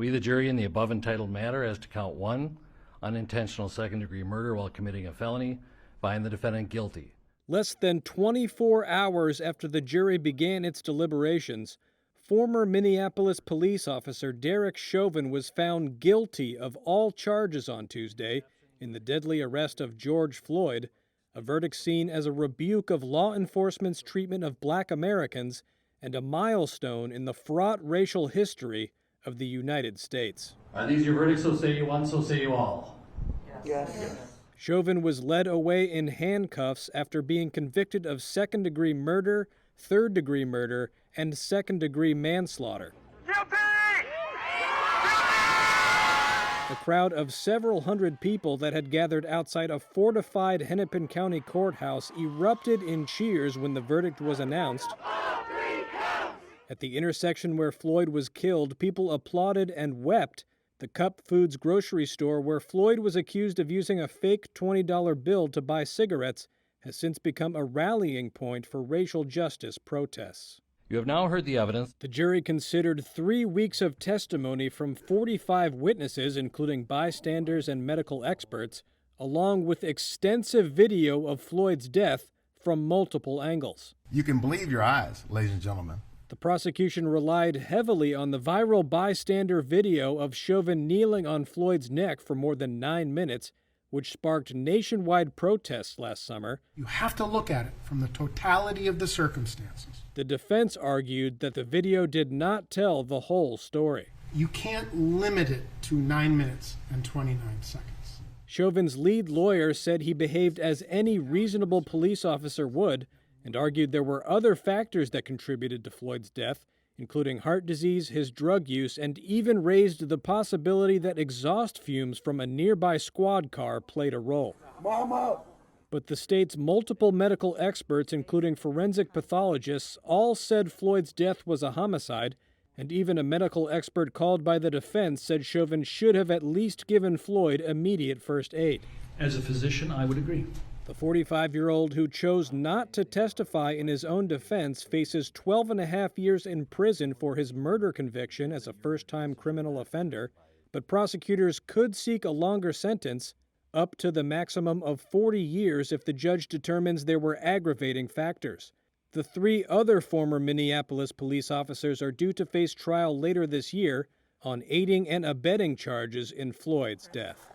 We, the jury, in the above entitled matter as to count 1, unintentional second-degree murder while committing a felony, find the defendant guilty. Less than 24 hours after the jury began its deliberations, former Minneapolis police officer Derek Chauvin was found guilty of all charges on Tuesday in the deadly arrest of George Floyd, a verdict seen as a rebuke of law enforcement's treatment of Black Americans and a milestone in the fraught racial history of the United States. Are these your verdicts, so say you one, so say you all? Yes. Chauvin was led away in handcuffs after being convicted of second-degree murder, third-degree murder, and second-degree manslaughter. Guilty! A crowd of several hundred people that had gathered outside a fortified Hennepin County courthouse erupted in cheers when the verdict was announced. At the intersection where Floyd was killed, people applauded and wept. The Cup Foods grocery store, where Floyd was accused of using a fake $20 bill to buy cigarettes, has since become a rallying point for racial justice protests. You have now heard the evidence. The jury considered 3 weeks of testimony from 45 witnesses, including bystanders and medical experts, along with extensive video of Floyd's death from multiple angles. You can believe your eyes, ladies and gentlemen. The prosecution relied heavily on the viral bystander video of Chauvin kneeling on Floyd's neck for more than 9 minutes, which sparked nationwide protests last summer. You have to look at it from the totality of the circumstances. The defense argued that the video did not tell the whole story. You can't limit it to 9 minutes and 29 seconds. Chauvin's lead lawyer said he behaved as any reasonable police officer would, and argued there were other factors that contributed to Floyd's death, including heart disease, his drug use, and even raised the possibility that exhaust fumes from a nearby squad car played a role. Mama! But the state's multiple medical experts, including forensic pathologists, all said Floyd's death was a homicide, and even a medical expert called by the defense said Chauvin should have at least given Floyd immediate first aid. As a physician, I would agree. The 45-year-old who chose not to testify in his own defense faces 12.5 years in prison for his murder conviction as a first-time criminal offender, but prosecutors could seek a longer sentence, up to the maximum of 40 years if the judge determines there were aggravating factors. The 3 other former Minneapolis police officers are due to face trial later this year on aiding and abetting charges in Floyd's death.